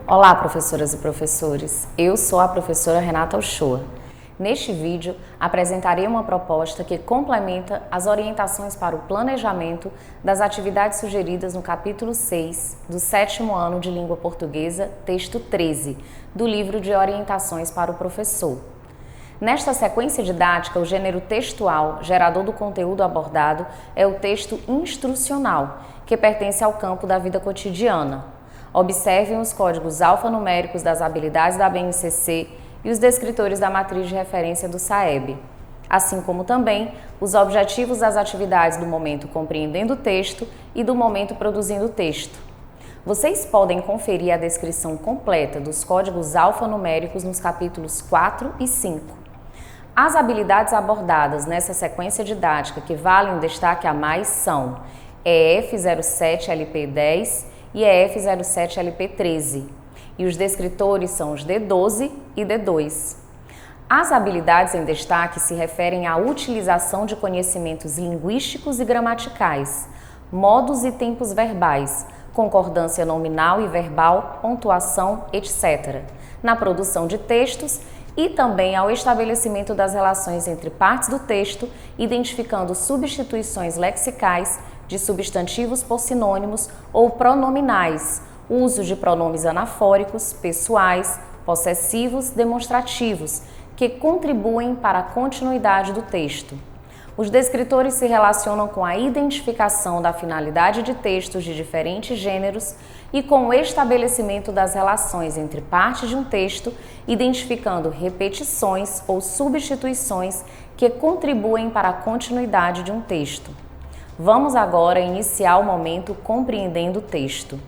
Olá, professoras e professores. Eu sou a professora Renata Uchoa. Neste vídeo, apresentarei uma proposta que complementa as orientações para o planejamento das atividades sugeridas no capítulo 6 do 7º ano de Língua Portuguesa, texto 13, do livro de Orientações para o Professor. Nesta sequência didática, o gênero textual, gerador do conteúdo abordado, é o texto instrucional, que pertence ao campo da vida cotidiana. Observem os códigos alfanuméricos das habilidades da BNCC e os descritores da matriz de referência do SAEB, assim como também os objetivos das atividades do momento compreendendo o texto e do momento produzindo o texto. Vocês podem conferir a descrição completa dos códigos alfanuméricos nos capítulos 4 e 5. As habilidades abordadas nessa sequência didática que valem um destaque a mais são EF07LP10 e EF07LP13. E os descritores são os D12 e D2. As habilidades em destaque se referem à utilização de conhecimentos linguísticos e gramaticais, modos e tempos verbais, concordância nominal e verbal, pontuação, etc., na produção de textos e também ao estabelecimento das relações entre partes do texto, identificando substituições lexicais de substantivos por sinônimos ou pronominais, uso de pronomes anafóricos, pessoais, possessivos, demonstrativos, que contribuem para a continuidade do texto. Os descritores se relacionam com a identificação da finalidade de textos de diferentes gêneros e com o estabelecimento das relações entre partes de um texto, identificando repetições ou substituições que contribuem para a continuidade de um texto. Vamos agora iniciar o momento compreendendo o texto.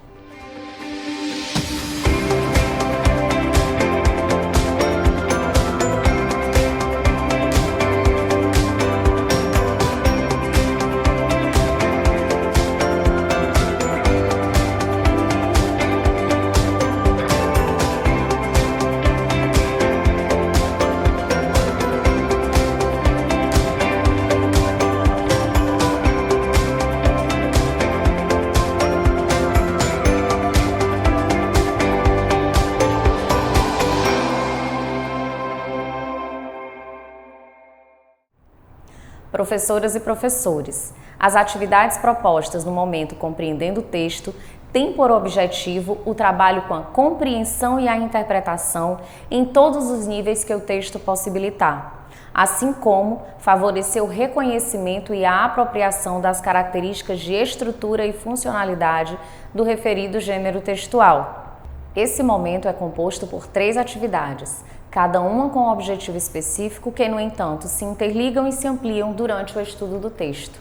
Professoras e professores, as atividades propostas no momento compreendendo o texto têm por objetivo o trabalho com a compreensão e a interpretação em todos os níveis que o texto possibilitar, assim como favorecer o reconhecimento e a apropriação das características de estrutura e funcionalidade do referido gênero textual. Esse momento é composto por 3 atividades, cada uma com um objetivo específico que, no entanto, se interligam e se ampliam durante o estudo do texto.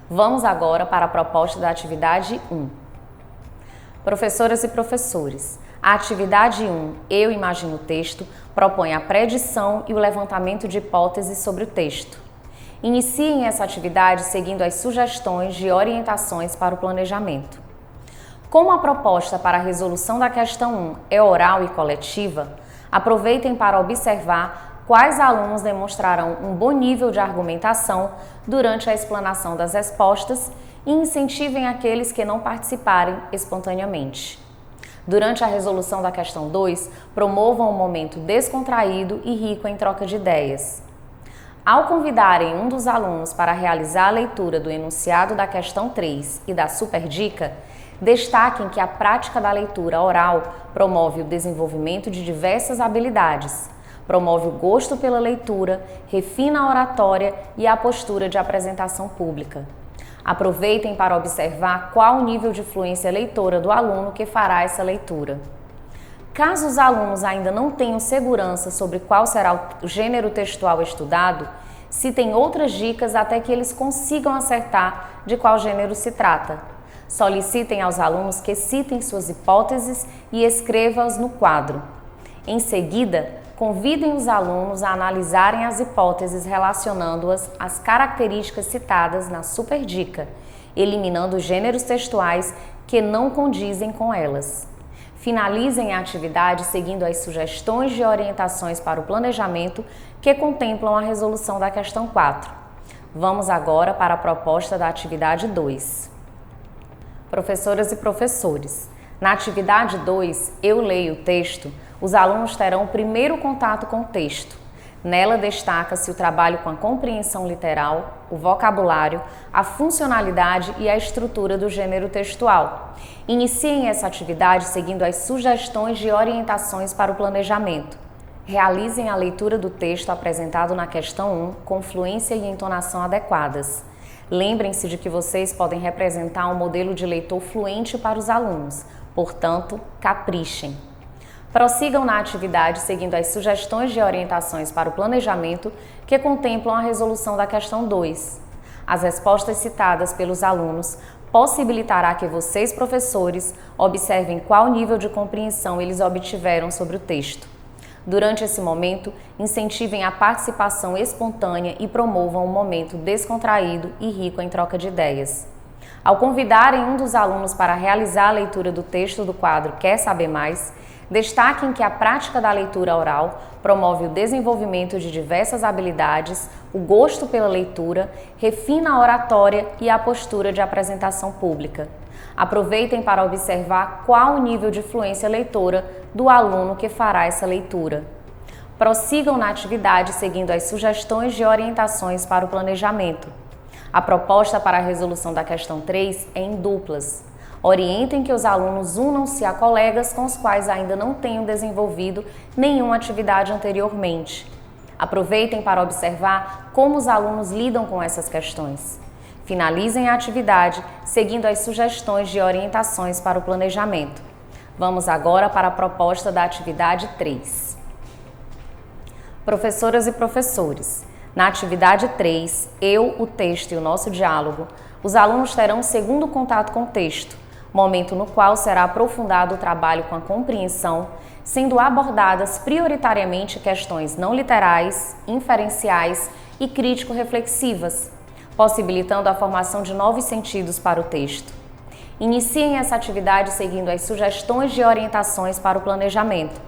Vamos agora para a proposta da atividade 1. Professoras e professores, a atividade 1, Eu Imagino o Texto, propõe a predição e o levantamento de hipóteses sobre o texto. Iniciem essa atividade seguindo as sugestões de orientações para o planejamento. Como a proposta para a resolução da questão 1 é oral e coletiva, aproveitem para observar quais alunos demonstrarão um bom nível de argumentação durante a explanação das respostas e incentivem aqueles que não participarem espontaneamente. Durante a resolução da questão 2, promovam um momento descontraído e rico em troca de ideias. Ao convidarem um dos alunos para realizar a leitura do enunciado da questão 3 e da superdica, destaquem que a prática da leitura oral promove o desenvolvimento de diversas habilidades, promove o gosto pela leitura, refina a oratória e a postura de apresentação pública. Aproveitem para observar qual o nível de fluência leitora do aluno que fará essa leitura. Caso os alunos ainda não tenham segurança sobre qual será o gênero textual estudado, citem outras dicas até que eles consigam acertar de qual gênero se trata. Solicitem aos alunos que citem suas hipóteses e escrevam-as no quadro. Em seguida, convidem os alunos a analisarem as hipóteses relacionando-as às características citadas na superdica, eliminando os gêneros textuais que não condizem com elas. Finalizem a atividade seguindo as sugestões de orientações para o planejamento que contemplam a resolução da questão 4. Vamos agora para a proposta da atividade 2. Professoras e professores, Na atividade 2, Eu Leio o Texto, os alunos terão o primeiro contato com o texto. Nela destaca-se o trabalho com a compreensão literal, o vocabulário, a funcionalidade e a estrutura do gênero textual. Iniciem essa atividade seguindo as sugestões de orientações para o planejamento. Realizem a leitura do texto apresentado na questão 1 com fluência e entonação adequadas. Lembrem-se de que vocês podem representar um modelo de leitor fluente para os alunos, portanto, caprichem. Prossigam na atividade seguindo as sugestões de orientações para o planejamento que contemplam a resolução da questão 2. As respostas citadas pelos alunos possibilitará que vocês, professores, observem qual nível de compreensão eles obtiveram sobre o texto. Durante esse momento, incentivem a participação espontânea e promovam um momento descontraído e rico em troca de ideias. Ao convidarem um dos alunos para realizar a leitura do texto do quadro Quer Saber Mais?, destaquem que a prática da leitura oral promove o desenvolvimento de diversas habilidades, o gosto pela leitura, refina a oratória e a postura de apresentação pública. Aproveitem para observar qual o nível de fluência leitora do aluno que fará essa leitura. Prossigam na atividade seguindo as sugestões de orientações para o planejamento. A proposta para a resolução da questão 3 é em duplas. Orientem que os alunos unam-se a colegas com os quais ainda não tenham desenvolvido nenhuma atividade anteriormente. Aproveitem para observar como os alunos lidam com essas questões. Finalizem a atividade seguindo as sugestões de orientações para o planejamento. Vamos agora para a proposta da atividade 3. Professoras e professores, na atividade 3, Eu, o Texto e o Nosso Diálogo, os alunos terão um segundo contato com o texto, momento no qual será aprofundado o trabalho com a compreensão, sendo abordadas prioritariamente questões não literais, inferenciais e crítico-reflexivas, possibilitando a formação de novos sentidos para o texto. Iniciem essa atividade seguindo as sugestões de orientações para o planejamento.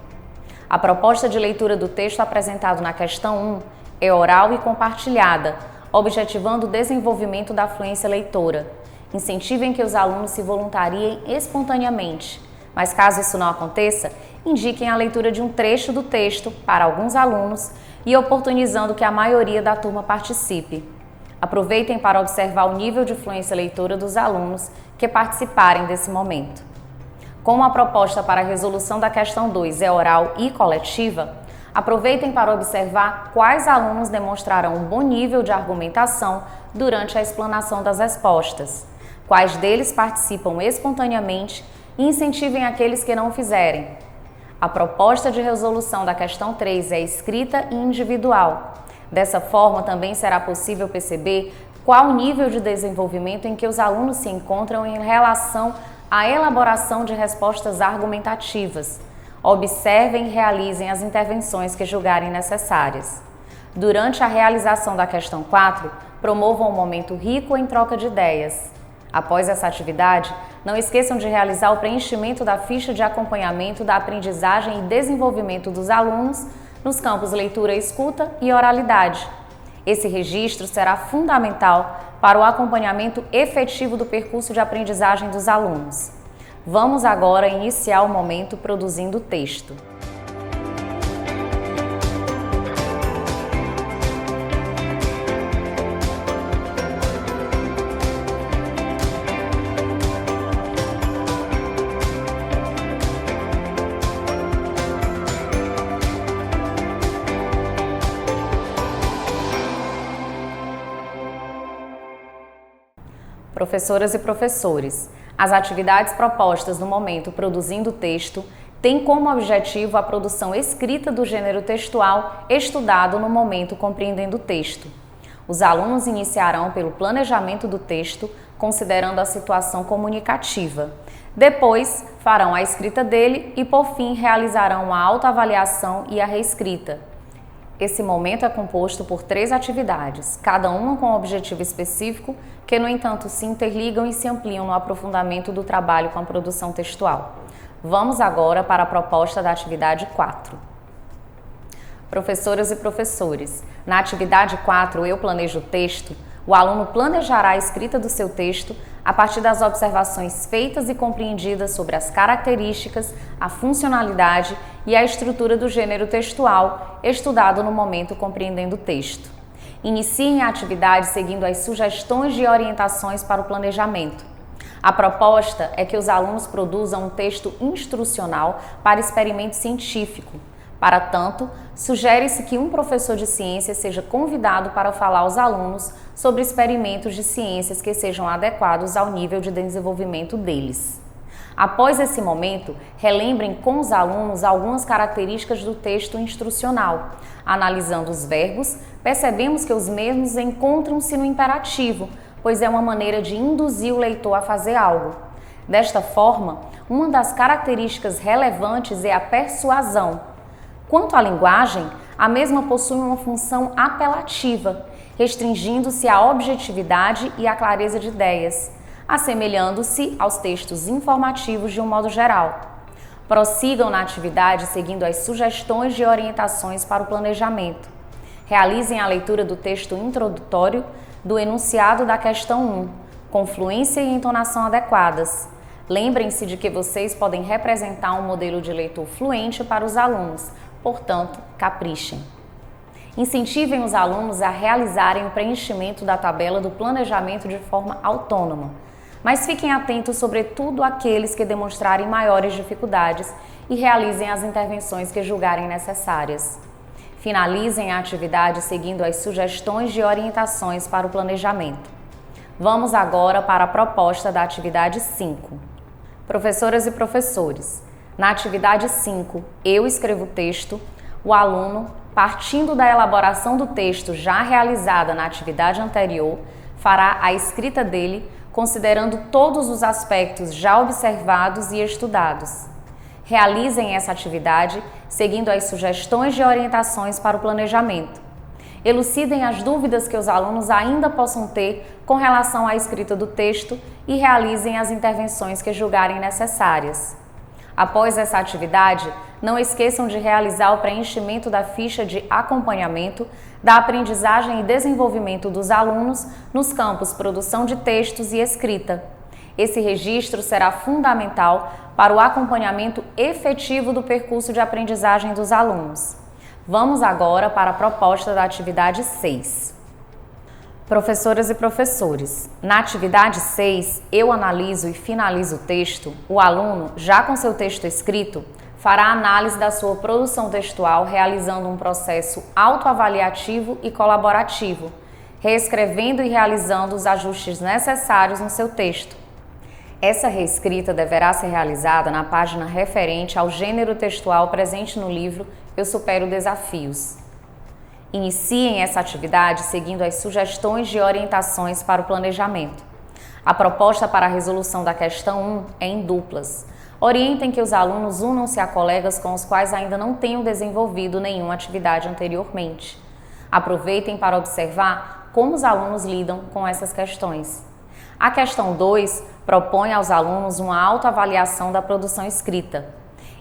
A proposta de leitura do texto apresentado na questão 1 é oral e compartilhada, objetivando o desenvolvimento da fluência leitora. Incentivem que os alunos se voluntariem espontaneamente, mas caso isso não aconteça, indiquem a leitura de um trecho do texto para alguns alunos e oportunizando que a maioria da turma participe. Aproveitem para observar o nível de fluência leitora dos alunos que participarem desse momento. Como a proposta para a resolução da questão 2 é oral e coletiva, aproveitem para observar quais alunos demonstrarão um bom nível de argumentação durante a explanação das respostas, quais deles participam espontaneamente e incentivem aqueles que não o fizerem. A proposta de resolução da questão 3 é escrita e individual. Dessa forma, também será possível perceber qual o nível de desenvolvimento em que os alunos se encontram em relação à elaboração de respostas argumentativas. Observem e realizem as intervenções que julgarem necessárias. Durante a realização da questão 4, promovam um momento rico em troca de ideias. Após essa atividade, não esqueçam de realizar o preenchimento da ficha de acompanhamento da aprendizagem e desenvolvimento dos alunos nos campos leitura, escuta e oralidade. Esse registro será fundamental para o acompanhamento efetivo do percurso de aprendizagem dos alunos. Vamos agora iniciar o momento produzindo o texto. Professoras e professores, as atividades propostas no momento produzindo o texto têm como objetivo a produção escrita do gênero textual estudado no momento compreendendo o texto. Os alunos iniciarão pelo planejamento do texto, considerando a situação comunicativa. Depois, farão a escrita dele e, por fim, realizarão a autoavaliação e a reescrita. Esse momento é composto por 3 atividades, cada uma com um objetivo específico, que, no entanto, se interligam e se ampliam no aprofundamento do trabalho com a produção textual. Vamos agora para a proposta da atividade 4. Professoras e professores, na atividade 4, Eu Planejo o Texto, O aluno planejará a escrita do seu texto a partir das observações feitas e compreendidas sobre as características, a funcionalidade e a estrutura do gênero textual estudado no momento compreendendo o texto. Iniciem a atividade seguindo as sugestões e orientações para o planejamento. A proposta é que os alunos produzam um texto instrucional para experimento científico. Para tanto, sugere-se que um professor de ciências seja convidado para falar aos alunos sobre experimentos de ciências que sejam adequados ao nível de desenvolvimento deles. Após esse momento, relembrem com os alunos algumas características do texto instrucional. Analisando os verbos, percebemos que os mesmos encontram-se no imperativo, pois é uma maneira de induzir o leitor a fazer algo. Desta forma, uma das características relevantes é a persuasão. Quanto à linguagem, a mesma possui uma função apelativa, restringindo-se à objetividade e à clareza de ideias, assemelhando-se aos textos informativos de um modo geral. Prossigam na atividade seguindo as sugestões e orientações para o planejamento. Realizem a leitura do texto introdutório do enunciado da questão 1, com fluência e entonação adequadas. Lembrem-se de que vocês podem representar um modelo de leitor fluente para os alunos, portanto, caprichem. Incentivem os alunos a realizarem o preenchimento da tabela do planejamento de forma autônoma, mas fiquem atentos sobretudo àqueles que demonstrarem maiores dificuldades e realizem as intervenções que julgarem necessárias. Finalizem a atividade seguindo as sugestões de orientações para o planejamento. Vamos agora para a proposta da atividade 5. Professoras e professores, na atividade 5, eu escrevo o texto, o aluno, partindo da elaboração do texto já realizada na atividade anterior, fará a escrita dele, considerando todos os aspectos já observados e estudados. Realizem essa atividade seguindo as sugestões de orientações para o planejamento. Elucidem as dúvidas que os alunos ainda possam ter com relação à escrita do texto e realizem as intervenções que julgarem necessárias. Após essa atividade, não esqueçam de realizar o preenchimento da ficha de acompanhamento da aprendizagem e desenvolvimento dos alunos nos campos produção de textos e escrita. Esse registro será fundamental para o acompanhamento efetivo do percurso de aprendizagem dos alunos. Vamos agora para a proposta da atividade 6. Professoras e professores, na atividade 6, eu analiso e finalizo o texto. O aluno, já com seu texto escrito, fará a análise da sua produção textual realizando um processo autoavaliativo e colaborativo, reescrevendo e realizando os ajustes necessários no seu texto. Essa reescrita deverá ser realizada na página referente ao gênero textual presente no livro Eu Supero Desafios. Iniciem essa atividade seguindo as sugestões de orientações para o planejamento. A proposta para a resolução da questão 1 é em duplas. Orientem que os alunos unam-se a colegas com os quais ainda não tenham desenvolvido nenhuma atividade anteriormente. Aproveitem para observar como os alunos lidam com essas questões. A questão 2 propõe aos alunos uma autoavaliação da produção escrita.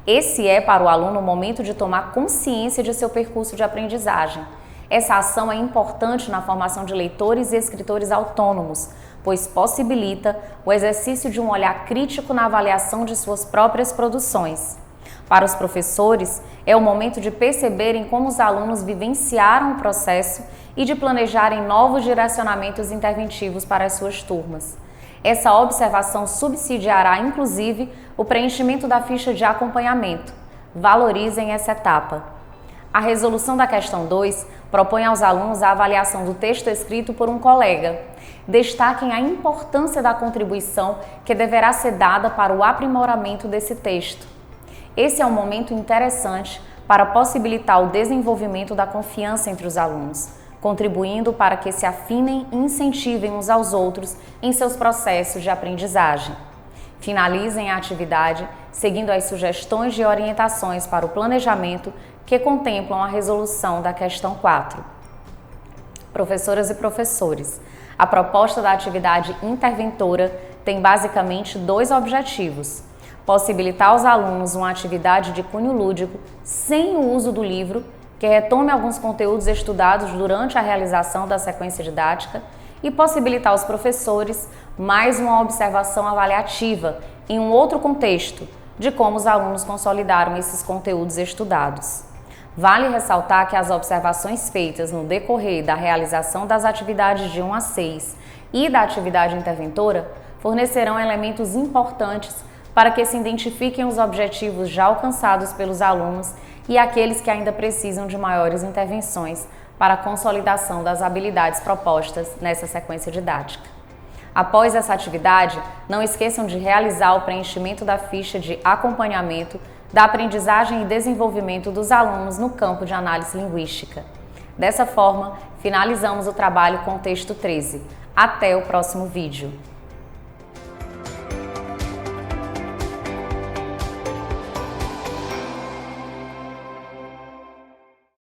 Esse é para o aluno o momento de tomar consciência de seu percurso de aprendizagem. Essa ação é importante na formação de leitores e escritores autônomos, pois possibilita o exercício de um olhar crítico na avaliação de suas próprias produções. Para os professores, é o momento de perceberem como os alunos vivenciaram o processo e de planejarem novos direcionamentos interventivos para as suas turmas. Essa observação subsidiará, inclusive, o preenchimento da ficha de acompanhamento. Valorizem essa etapa. A resolução da questão 2 propõe aos alunos a avaliação do texto escrito por um colega. Destaquem a importância da contribuição que deverá ser dada para o aprimoramento desse texto. Esse é um momento interessante para possibilitar o desenvolvimento da confiança entre os alunos, contribuindo para que se afinem e incentivem uns aos outros em seus processos de aprendizagem. Finalizem a atividade seguindo as sugestões de orientações para o planejamento que contemplam a resolução da questão 4. Professoras e professores, a proposta da atividade interventora tem basicamente 2 objetivos: possibilitar aos alunos uma atividade de cunho lúdico sem o uso do livro, que retome alguns conteúdos estudados durante a realização da sequência didática, e possibilitar aos professores mais uma observação avaliativa em um outro contexto de como os alunos consolidaram esses conteúdos estudados. Vale ressaltar que as observações feitas no decorrer da realização das atividades de 1 a 6 e da atividade interventora fornecerão elementos importantes para que se identifiquem os objetivos já alcançados pelos alunos e aqueles que ainda precisam de maiores intervenções para a consolidação das habilidades propostas nessa sequência didática. Após essa atividade, não esqueçam de realizar o preenchimento da ficha de acompanhamento da aprendizagem e desenvolvimento dos alunos no campo de análise linguística. Dessa forma, finalizamos o trabalho com o texto 13. Até o próximo vídeo!